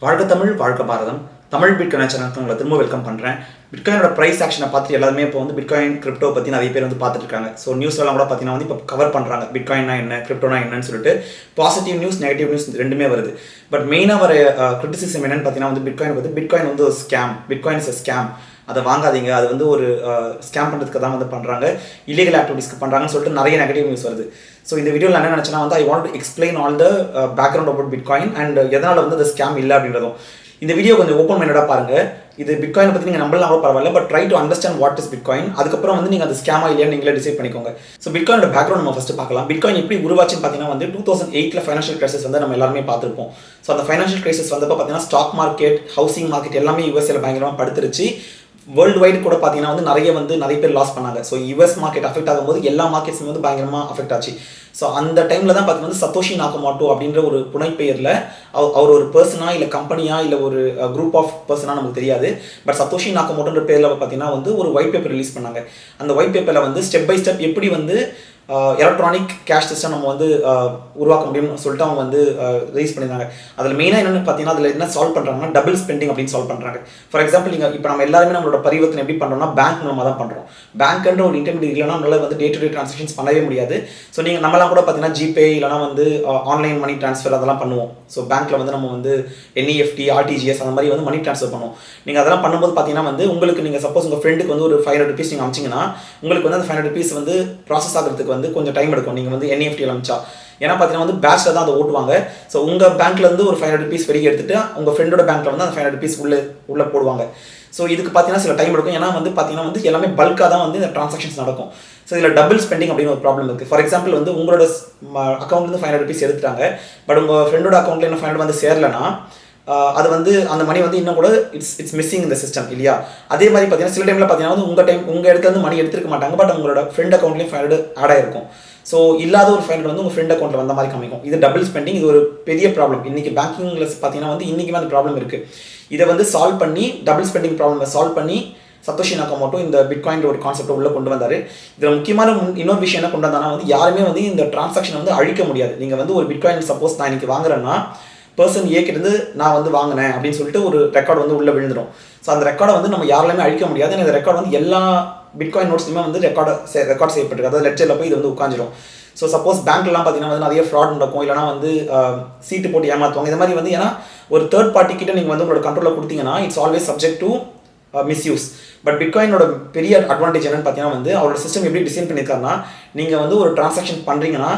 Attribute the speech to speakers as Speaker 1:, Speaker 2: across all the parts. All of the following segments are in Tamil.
Speaker 1: வாழ்க தமிழ் வாழ்க பாரதம் தமிழ் பிட்காயின் சேனலுக்கு உங்களை திரும்ப வெல்கம் பண்ணுறேன். பிட்காயினோட ப்ரைஸ் ஆக்ஷனை பார்த்துட்டு எல்லாருமே இப்போ வந்து பிட்காயின் கிரிப்டோ பற்றி நிறைய பேர் வந்து பார்த்துட்டு இருக்காங்க. ஸோ நியூஸ்லாம் கூட பார்த்தீங்கன்னா வந்து இப்போ கவர் பண்ணுறாங்க பிட்காயின்னா என்ன, கிரிப்டோனா என்னன்னு சொல்லிட்டு. பாசிட்டிவ் நியூஸ், நெகட்டிவ் நியூஸ் ரெண்டுமே வருது. பட் மெயினாக வர கிரிட்டிசிசம் என்னன்னு பார்த்தீங்கன்னா வந்து பிட்காயின் வந்து ஒரு ஸ்கேம். பிட்காயின் இஸ் ஸ்கேம், அதை வாங்காதீங்க, அது வந்து ஒரு ஸ்கேம் பண்ணுறதுக்கு தான் வந்து பண்ணுறாங்க, இல்லீகல் ஆக்டிவிட்டிஸ்க்கு பண்ணுறாங்கன்னு சொல்லிட்டு நிறைய நெகட்டிவ் நியூஸ் வருது. ஸோ இந்த வீடியோவில் என்ன நினச்சேன்னா வந்து I want to explain all the background about bitcoin and எதனால் வந்து அந்த ஸ்கேம் இல்லை அப்படின்றதும். இந்த வீடியோ கொஞ்சம் ஓப்பன் மைண்டடாக பாருங்கள். இது பிட்காயின் பற்றி நீங்கள் நம்பலாம் கூட பரவாயில்ல, but try to understand what is bitcoin. அதுக்கப்புறம் வந்து நீங்கள் அது ஸ்கேமா இல்லையான்னு நீங்களே டிசைட் பண்ணிக்கோங்க. ஸோ பிட்காயினோட பேக்ரவுண்ட் நம்ம ஃபஸ்ட்டு பார்க்கலாம். பிட்காயின் எப்படி உருவாச்சுன்னு பார்த்தீங்கன்னா வந்து 2008 ஃபைனான்ஷியல் கிரைசிஸ் வந்து நம்ம எல்லாருமே பார்த்துருப்போம். ஸோ அந்த ஃபைனான்ஷியல் கிரைசிஸ் வந்தப்போ பார்த்தீங்கன்னா ஸ்டாக் மார்க்கெட், ஹவுசிங் மார்க்கெட் எல்லாமே யூஎஸ்ஏல பயங்கரமாக படுத்துருச்சு. வேர்ல்டு வைடு கூட பார்த்தீங்கன்னா வந்து நிறைய பேர் லாஸ் பண்ணாங்க. ஸோ யூஎஸ் மார்க்கெட் அஃபெக்ட் ஆகும்போது எல்லா மார்க்கெட்ஸுமே வந்து பயங்கரமாக அஃபெக்ட் ஆச்சு. ஸோ அந்த டைமில் தான் பார்த்தீங்கன்னா சத்தோஷி நாகமோட்டோ அப்படின்ற ஒரு புனைப்பெயரில் அவர் ஒரு பர்சனா இல்லை கம்பெனியா இல்லை ஒரு குரூப் ஆஃப் பர்சனாக நமக்கு தெரியாது. பட் சத்தோஷி நாகமோட்டோன்ற பேரில் பார்த்தீங்கன்னா வந்து ஒரு ஒயிட் பேப்பர் ரிலீஸ் பண்ணாங்க. அந்த ஒயிட் பேப்பரில் வந்து ஸ்டெப் பை ஸ்டெப் எப்படி வந்து எலக்ட்ரானிக் கேஷ் சிஸ்டம் நம்ம வந்து உருவாக்க முடியும்னு சொல்லிட்டு அவங்க வந்து ரிலீஸ் பண்ணியிருந்தாங்க. அதில் மெயினாக என்னென்னு பார்த்தீங்கன்னா அதில் என்ன சால்வ் பண்ணுறாங்கன்னா டபுள் ஸ்பெண்டிங் அப்படின்னு சால்வ் பண்ணுறாங்க. ஃபார் எக்ஸாம்பிள் நீங்கள் இப்போ நம்ம எல்லாருமே நம்மளோட பரிவர்த்தனை எப்படி பண்ணுறோம்னா பேங்க் மூலமாக தான் பண்ணுறோம். பேங்க்ன்ற ஒரு இன்டர்மீடியட் இல்லைனா நம்மளால் வந்து டே டு டே ட்ரான்சாக்ஷன்ஸ் பண்ணவே முடியாது. ஸோ நீங்கள் நம்மளாம் கூட பார்த்தீங்கன்னா ஜிபே இல்லைனா வந்து ஆன்லைன் மணி ட்ரான்ஸ்ஃபர் அதெல்லாம் பண்ணுவோம். ஸோ பேங்க்கில் வந்து நம்ம வந்து என்இஎஃப்டி, ஆர்டிஜிஎஸ் அந்த மாதிரி வந்து மணி ட்ரான்ஸ்ஃபர் பண்ணுவோம். நீங்கள் அதெல்லாம் பண்ணும்போது பார்த்தீங்கன்னா வந்து உங்களுக்கு நீங்கள் சப்போஸ் உங்கள் ஃப்ரெண்டுக்கு வந்து ஒரு 500 rupees நீங்கள் அமிச்சிங்கன்னா உங்களுக்கு வந்து அந்த 500 rupees வந்து ப்ராசஸ் ஆகிறதுக்கு வந்து கொஞ்சம் டைம் எடுக்கும். நீங்கள் வந்து என்இஎஃப்டியில் அமிச்சா ஏன்னா பார்த்தீங்கன்னா வந்து பேட்சில் தான் அதை ஓட்டுவாங்க. ஸோ உங்கள் பேங்க்லேருந்து ஒரு 500 rupees வெளியே எடுத்துகிட்டு உங்கள் ஃப்ரெண்டோட பேங்க்கில் வந்து அந்த 500 rupees உள்ளே போடுவாங்க. ஸோ இதுக்கு பார்த்தீங்கன்னா சில டைம் எடுக்கும். ஏன்னா வந்து பார்த்தீங்கன்னா வந்து எல்லாமே பல்காக தான் வந்து இந்த ட்ரான்சாக்ஷன்ஸ் நடக்கும். ஸோ இதில் டபுள் ஸ்பெண்டிங் அப்படின்னு ஒரு ப்ராப்ளம் இருக்குது. ஃபார் எக்ஸாம்பிள் வந்து உங்களோட அக்கௌண்ட்லேருந்து 500 rupees எடுத்துட்டாங்க, பட் உங்கள் ஃப்ரெண்டோட அக்கௌண்ட்டில் இன்னும் 500 வந்து சேரலைன்னா அது வந்து அந்த மணி வந்து இன்னும் கூட இட்ஸ் மிஸ்ஸிங் இந்த சிஸ்டம் இல்லையா. அதே மாதிரி பார்த்தீங்கன்னா சில டைமில் பார்த்தீங்கன்னா வந்து உங்கள் இடத்துல வந்து மணி எடுத்துருக்க மாட்டாங்க, பட் உங்களோட ஃப்ரெண்ட் அக்கௌண்ட்லேயும் 500 ஆட் ஆகிருக்கும். ஸோ இல்லாத ஒரு 500 வந்து உங்கள் ஃப்ரெண்ட் அக்கௌண்ட்டில் வந்த மாதிரி காமிக்கும். இது டபுள் ஸ்பெண்டிங், இது ஒரு பெரிய ப்ராப்ளம். இன்றைக்கி பேங்கிங்கில் பார்த்தீங்கன்னா வந்து இன்றைக்குமே அந்த ப்ராப்ளம் இருக்குது. இதை வந்து சால்வ் பண்ணி டபுள் ஸ்பெண்டிங் ப்ராப்ளமை சால்வ் பண்ணி சத்தோஷி நாகமோட்டோ இந்த பிட்காயின் ஒரு கான்செப்டை உள்ளே கொண்டு வந்தார். இதில் முக்கியமான இன்னொரு விஷயம் என்ன கொண்டு வந்தாங்கன்னா வந்து யாருமே வந்து இந்த டிரான்சாக்ஷனை வந்து அழிக்க முடியாது. நீங்கள் வந்து ஒரு பிட்காயின் சப்போஸ் நான் இன்றைக்கி வாங்குறேன்னா பர்சன் ஏக்கிட்டு நான் வந்து வாங்கினேன் அப்படின்னு சொல்லிட்டு ஒரு ரெக்கார்டு வந்து உள்ளே விழுந்துடும். ஸோ அந்த ரெக்கார்டை வந்து நம்ம யாராலுமே அழிக்க முடியாது. இந்த ரெக்கார்டு வந்து எல்லா பிட்காயின் நோட்ஸ்லையுமே வந்து ரெக்கார்ட் செய்யப்பட்டிருக்கு. அதாவது லெட்ஜரில் போய் இது வந்து உட்காந்துடும். ஸோ சப்போஸ் பேங்க்லாம் பார்த்தீங்கன்னா வந்து நிறைய ஃப்ராட் நடக்கும், இல்லைனா வந்து சீட்டு போட்டு ஏமாற்றுவாங்க. இந்த மாதிரி வந்து ஏன்னா ஒரு தேர்ட் பார்ட்டி கிட்ட நீங்கள் வந்து உங்களோட கண்ட்ரோலில் கொடுத்தீங்கன்னா it's always subject to misuse. But பிட்காயினோட பெரிய அட்வான்டேஜ் என்னன்னு பார்த்தீங்கன்னா வந்து அவரோட சிஸ்டம் எப்படி டிசைன் பண்ணியிருக்காருன்னா நீங்கள் வந்து ஒரு டிரான்சாக்ஷன் பண்ணுறீங்கன்னா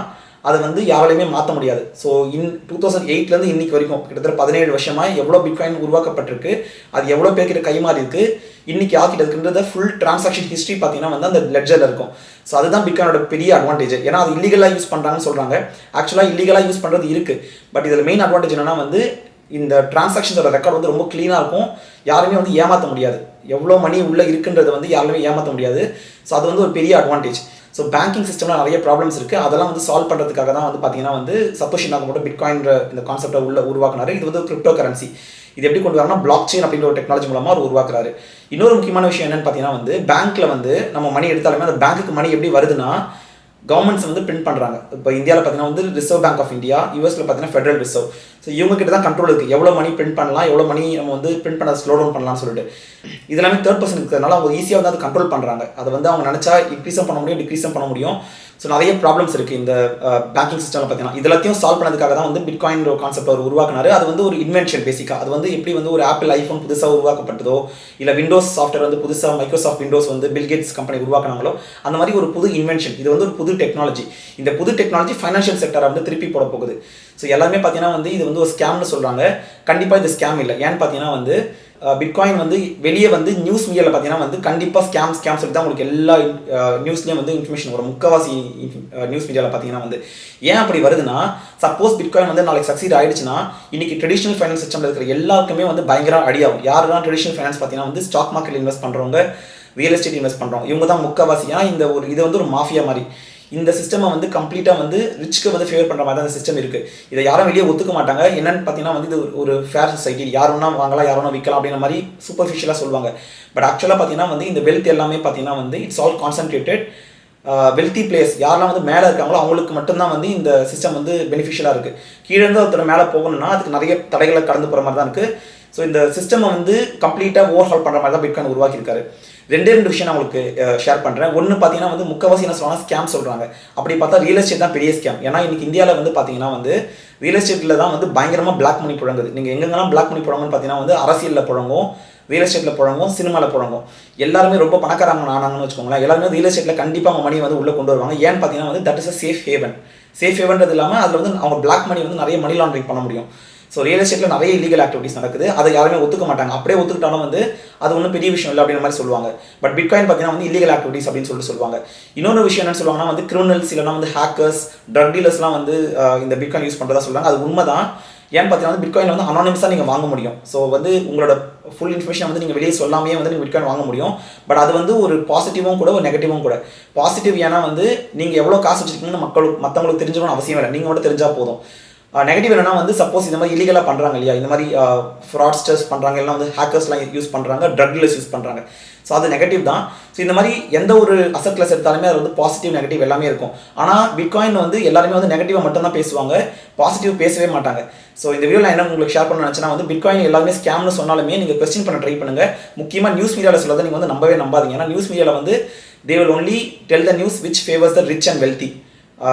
Speaker 1: அதை வந்து யாராலையுமே மாற்ற முடியாது. ஸோ 2008 இன்னைக்கு வரைக்கும் கிட்டத்தட்ட 17 வருஷமாக எவ்வளோ பிட்காயின் உருவாக்கப்பட்டிருக்கு, அது எவ்வளோ பேர்கிட்ட கைமாறி இருக்குது, இன்னைக்கு ஆக்கிட்டு இருக்குன்றத ஃபுல் டிரான்சாக்ஷன் ஹிஸ்ட்ரி பார்த்தீங்கன்னா வந்து அந்த லெட்ஜரில் இருக்கும். ஸோ அதுதான் பிட்காயினோட பெரிய அட்வான்டேஜ். ஏன்னா அது இல்லீகலாக யூஸ் பண்ணுறாங்கன்னு சொல்கிறாங்க. ஆக்சுவலாக இல்லீகலாக யூஸ் பண்ணுறது இருக்குது, பட் இதில் மெயின் அட்வான்டேஜ் என்னன்னா வந்து இந்த டிரான்சாக்ஷனோட ரெக்கார்ட் வந்து ரொம்ப க்ளீனாக இருக்கும். யாருமே வந்து ஏமாற்ற முடியாது. எவ்வளோ மணி உள்ளே இருக்குன்றதை வந்து யாருமே ஏமாற்ற முடியாது. ஸோ அது வந்து ஒரு பெரிய அட்வான்டேஜ். ஸோ பேங்கிங் சிஸ்டமில் நிறைய ப்ராப்ளம்ஸ் இருக்குது. அதெல்லாம் வந்து சால்வ் பண்ணுறதுக்காக தான் வந்து பார்த்தீங்கன்னா வந்து சத்தோஷி நாகமோட்டோ பிட்காயின்ற இந்த கான்செப்டை உருவாக்குனாரு. இது வந்து கிரிப்டோ கரன்சி. இது எப்படி கொண்டு வராங்கன்னா பிளாக் செயின் அப்படின்ற ஒரு டெக்னாலஜி மூலமாக அவர் உருவாக்குறாரு. இன்னொரு முக்கியமான விஷயம் என்னன்னு பார்த்தீங்கன்னா வந்து பேங்க்கில் வந்து நம்ம மணி எடுத்தாலுமே அந்த பேங்க்குக்கு மணி எப்படி வருதுன்னா கவர்மெண்ட்ஸ் வந்து பிரிண்ட் பண்ணுறாங்க. இப்போ இந்தியாவில் பார்த்தீங்கன்னா வந்து ரிசர்வ் பேங்க் ஆஃப் இந்தியா, யூஎஸ்ல பார்த்தீங்கன்னா ஃபெடரல் ரிசர்வ். ஸோ இவங்க கிட்ட தான் கண்ட்ரோல் இருக்குது எவ்வளோ மணி பிரிண்ட் பண்ணலாம், எவ்வளோ மணி நம்ம வந்து பிரிண்ட் பண்ண ஸ்லோ டவுன் பண்ணலாம்னு சொல்லிட்டு. இதெல்லாமே தேர்ட் பர்சன் இருக்கிறதுனால அவங்க ஈஸியாக வந்து அதை கண்ட்ரோல் பண்ணுறாங்க. அதை வந்து அவங்க நினச்சா இன்க்ரீஸும் பண்ண முடியும், டிக்ரீஸும் பண்ண முடியும். ஸோ நிறைய ப்ராப்ளம்ஸ் இருக்குது இந்த பேங்கிங் சிஸ்டமில் பார்த்தீங்கன்னா. இதெல்லாத்தையும் சால்வ் பண்ணதுக்காக தான் வந்து பிட்காயின் கான்செப்ட் அவர் உருவாக்குனாரு. அது வந்து ஒரு இன்வென்ஷன் பேசிக்காக. அது வந்து எப்படி வந்து ஒரு ஆப்பிள் ஐஃபோன் புதுசாக உருவாக்கப்பட்டதோ, இல்லை விண்டோஸ் சாஃப்ட்வேர் வந்து புதுசாக மைக்ரோசாஃப்ட் விண்டோஸ் வந்து பில்கேட்ஸ் கம்பெனி உருவாக்குனாங்களோ அந்த மாதிரி ஒரு புது இன்வென்ஷன். இது வந்து ஒரு புது டெக்னாலஜி. இந்த புது டெக்னாலஜி ஃபைனான்ஷியல் செக்டரை வந்து திருப்பி போட போகுது. ஸோ எல்லாமே பார்த்தீங்கன்னா வந்து இது வந்து ஒரு ஸ்கேம்னு சொல்கிறாங்க. கண்டிப்பாக இது ஸ்கேம் இல்லை. ஏன்னு பார்த்தீங்கன்னா வந்து பிட்காயின் வந்து வெளியே வந்து நியூஸ் மீடியாவில் பார்த்தீங்கன்னா வந்து கண்டிப்பாக ஸ்கேம் சொல்லி தான் உங்களுக்கு எல்லா நியூஸ்லேயும் வந்து இன்ஃபர்மேஷன் வரும். முக்கால்வாசி நியூஸ் மீடியாவில் பார்த்தீங்கன்னா வந்து ஏன் அப்படி வருதுன்னா சப்போஸ் பிட்காயின் வந்து நாளைக்கு சக்சீட் ஆகிடுச்சுன்னா இன்றைக்கி ட்ரெடிஷனல் ஃபைனான்ஸ் சிஸ்டமில் இருக்கிற எல்லாருக்குமே வந்து பயங்கர அடியாகும். யாருன்னா ட்ரெடிஷனல் ஃபைனான்ஸ் பார்த்தீங்கன்னா வந்து ஸ்டாக் மார்க்கெட் இன்வெஸ்ட் பண்ணுறவங்க, ரியல் எஸ்டேட் இன்வெஸ்ட் பண்ணுறவங்க, இவங்க தான் முக்கால்வாசி. ஏன்னா இது வந்து ஒரு மாஃபியா மாதிரி. இந்த சிஸ்டமை வந்து கம்ப்ளீட்டாக வந்து ரிச்சுக்கு வந்து ஃபேவர் பண்ணுற மாதிரி தான் அந்த சிஸ்டம் இருக்குது. இதை யாரும் வெளியே ஒத்துக்க மாட்டாங்க. என்னென்னு பார்த்தீங்கன்னா வந்து இது ஒரு ஃபேர் சொசைட்டி, யார் வேணா வாங்கலாம், யார் வேணா விற்கலாம் அப்படின்ற மாதிரி சூப்பர்ஃபிஷியலாக சொல்லுவாங்க. பட் ஆக்சுவலாக பார்த்தீங்கன்னா வந்து இந்த வெல்த் எல்லாமே பார்த்தீங்கன்னா வந்து it's all concentrated wealthy players யாரெல்லாம் வந்து மேலே இருக்காங்களோ அவங்களுக்கு மட்டும்தான் வந்து இந்த சிஸ்டம் வந்து பெனிஃபிஷியலாக இருக்குது. கீழே இருந்து ஒருத்தர் மேலே போகணும்னா அதுக்கு நிறைய தடைகளை கடந்து போகிற மாதிரி தான் இருக்குது. ஸோ இந்த சிஸ்டம் வந்து கம்ப்ளீட்டாக ஓவர்ஹால் பண்ணுற மாதிரி தான் பிட்காயின் உருவாக்கியிருக்காரு. ரெண்டு விஷயம் நான் உங்களுக்கு ஷேர் பண்ணுறேன். ஒன்று பார்த்தீங்கன்னா வந்து முக்கவாசி என்ன சொல்லுவாங்க, ஸ்கேம் சொல்கிறாங்க. அப்படி பார்த்தா ரியல் எஸ்டேட் தான் பெரிய ஸ்கேம். ஏன்னா இன்னைக்கு இந்தியாவில் வந்து பார்த்தீங்கன்னா வந்து ரியல் எஸ்டேட்டில் தான் வந்து பயங்கரமாக பிளாக் மணி புழங்குது. நீங்கள் எங்கெங்கெல்லாம் பிளாக் மணி புழங்குன்னு பார்த்தீங்கன்னா வந்து அரசியலில் புழங்கும், ரியல் எஸ்டேட்டில் புழங்கும், சினிமாவில் புழங்கும். எல்லாருமே ரொம்ப பணக்காரங்க ஆனாங்கன்னு வச்சுக்கோங்களேன். எல்லாருமே ரியல் எஸ்டேட்டில் கண்டிப்பாக அவங்க மணியை வந்து உள்ளே கொண்டு வருவாங்க. ஏன்னு பார்த்தீங்கன்னா வந்து that is a safe haven. Safe ஹேவன்றது இல்லாமல் அதில் வந்து அவங்க பிளாக் மணி வந்து நிறைய மணி லாண்ட்ரிங் பண்ண முடியும். ஸோ ரியல் எஸ்டேட்டில் நிறைய இல்லீகல் ஆக்டிவிட்டிஸ் நடக்குது. அதை யாருமே ஒத்துக்க மாட்டாங்க. அப்படியே ஒத்துக்கிட்டாலும் வந்து அது ஒன்றும் பெரிய விஷயம் இல்லை அப்படின்ற மாதிரி சொல்லுவாங்க. பட் பிட்காயின் பார்த்தீங்கன்னா வந்து இல்லீகல் ஆக்டிவிட்டிஸ் அப்படின்னு சொல்லுவாங்க. இன்னொரு விஷயம் என்னன்னு சொல்லுவாங்கன்னா வந்து கிரிமினல்ஸ் இல்லைனா வந்து ஹேக்கர்ஸ், ட்ரக் டீலர்ஸ்லாம் வந்து இந்த பிட்காயின் யூஸ் பண்ணுறதா சொல்லுவாங்க. அது உண்மை தான். ஏன்னு பார்த்தீங்கன்னா வந்து பிட்காயின் வந்து அனானிமஸாக நீங்கள் வாங்க முடியும். ஸோ வந்து உங்களோட ஃபுல் இன்ஃபர்மேஷன் வந்து நீங்கள் வெளியே சொல்லாமே வந்து நீங்கள் பிட்காயின் வாங்க முடியும். பட் அது வந்து ஒரு பாசிட்டிவும் கூட ஒரு நெகட்டிவும் கூட. பாசிட்டிவ் ஏன்னா வந்து நீங்கள் எவ்வளோ காசு வச்சுருக்கீங்கன்னு மற்றவங்களுக்கு தெரிஞ்சுக்கணும்னு அவசியம் இல்லை. நீங்கள் மட்டும் தெரிஞ்சால் போதும். நெகட்டிவ் என்னன்னா வந்து சப்போஸ் இந்த மாதிரி இல்லீகலாக பண்ணுறாங்க இல்லையா, இந்த மாதிரி ஃப்ராட்ஸ்டர்ஸ் பண்ணுறாங்க, எல்லாம் வந்து ஹேக்கர்ஸ்லாம் யூஸ் பண்ணுறாங்க, ட்ரக் டீலர்ஸ் யூஸ் பண்ணுறாங்க. ஸோ அது நெகட்டிவ் தான். ஸோ இந்த மாதிரி எந்த ஒரு அசட் கிளாஸ் எடுத்தாலுமே அது வந்து பாசிட்டிவ் நெகட்டிவ் எல்லாமே இருக்கும். ஆனால் பிட்காயின் வந்து எல்லாருமே வந்து நெகட்டிவாக மட்டும்தான் பேசுவாங்க, பாசிட்டிவ் பேசவே மாட்டாங்க. ஸோ இந்த வீடியோ நான் என்ன உங்களுக்கு ஷேர் பண்ண நினச்சேன்னா வந்து பிட்காயின் எல்லாருமே ஸ்கேம்னு சொன்னாலுமே நீங்கள் கொஸ்டின் பண்ண ட்ரை பண்ணுங்கள். முக்கியமாக நியூஸ் மீடியாவில் சொல்லதை நீங்கள் வந்து நம்பவே நம்பாதீங்க. ஏன்னா நியூஸ் மீடியாவில் வந்து they will only tell the news which favors the rich and wealthy.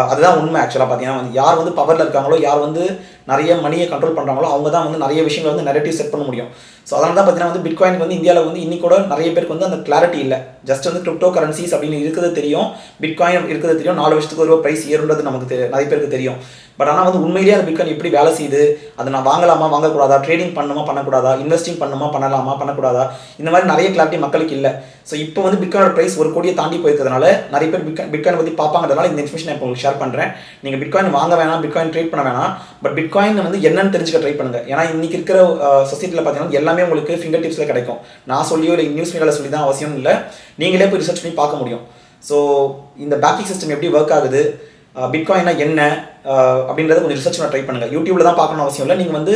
Speaker 1: அதுதான் உண்மை. ஆக்சுவலாக பார்த்தீங்கன்னா வந்து யார் வந்து பவரில் இருக்காங்களோ, யார் வந்து நிறைய மணியை கண்ட்ரோல் பண்ணுறாங்களோ அவங்க தான் வந்து நிறைய விஷயங்கள் வந்து நெரேட்டிவ் செட் பண்ண முடியும். ஸோ அதனால தான் பார்த்தீங்கன்னா வந்து பிட்காயினுக்கு வந்து இந்தியாவில் வந்து இன்னி கூட நிறைய பேருக்கு வந்து அந்த கிளாரிட்டி இல்லை. ஜஸ்ட் வந்து கிரிப்டோ கரன்சிஸ் அப்படின்னு இருக்கிறது தெரியும், பிட்காயின் இருக்கிறது தெரியும், 4 வருஷத்துக்கு ஒரு ப்ரைஸ் ஏறுன்றது நமக்கு நிறைய பேருக்கு தெரியும். பட் ஆனால் வந்து உண்மையிலேயே அந்த பிட்காயின் எப்படி வேலை செய்யுது, அதை நான் வாங்கலாமா வாங்கக்கூடாதா, ட்ரேடிங் பண்ணுமா பண்ணக்கூடாதா, இன்வெஸ்டிங் பண்ணுமா பண்ணலாமா பண்ணக்கூடாதா, இந்த மாதிரி நிறைய கிளாரிட்டி மக்களுக்கு இல்லை. ஸோ இப்போ வந்து பிட்காயினோட ப்ரைஸ் 1 கோடியை தாண்டி போயிருக்கிறதுனால நிறைய பேர் பிட்காயின் பற்றி பார்ப்பாங்கிறதுனால இந்த இன்ஃபர்மேஷன் இப்போ உங்களுக்கு ஷேர் பண்ணுறேன். நீங்கள் பிட்காயின் வாங்க வேணாம், பிட்காயின் ட்ரேட் பண்ண வேணாம், பட் பிட்காயின் வந்து என்னன்னு தெரிஞ்சுக்க ட்ரை பண்ணுங்கள். ஏன்னா இன்றைக்கி இருக்கிற சொசைட்டியில் பார்த்தீங்கன்னா எல்லாமே உங்களுக்கு ஃபிங்கர் டிப்ஸில் கிடைக்கும். நான் சொல்லியோ இல்லை நியூஸ் மீடியாவில் சொல்லி தான் அவசியம் இல்லை, நீங்களே போய் ரிசர்ச் பண்ணி பார்க்க முடியும். ஸோ இந்த பேங்கிங் சிஸ்டம் எப்படி ஒர்க் ஆகுது, பிட்காயினா என்ன அப்படின்றத கொஞ்சம் ரிசர்ச் பண்ண ட்ரை பண்ணுங்கள். யூடியூப்ல தான் பார்க்கணும் அவசியம் இல்லை, நீங்கள் வந்து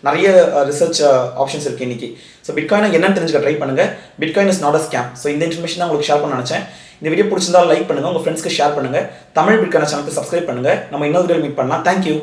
Speaker 1: நிறைய ரிசர்ச் ஆப்ஷன்ஸ் இருக்குது இன்றைக்கி. ஸோ பிட்காயினா என்னன்னு தெரிஞ்சுக்க ட்ரை பண்ணுங்கள். Bitcoin is not a scam. So இந்த இன்ஃபர்மேஷன் தான் உங்களுக்கு ஷேர் பண்ண நினச்சேன். இந்த வீடியோ பிடிச்சிருந்தாலும் லைக் பண்ணுங்கள், உங்கள் ஃப்ரெண்ட்ஸ்க்கு ஷேர் பண்ணுங்கள், தமிழ் பிட்காயின் சேனலுக்கு சப்ஸ்கிரைப் பண்ணுங்கள். நம்ம இன்னொரு வீடியோ மீட் பண்ணலாம். தேங்க்யூ.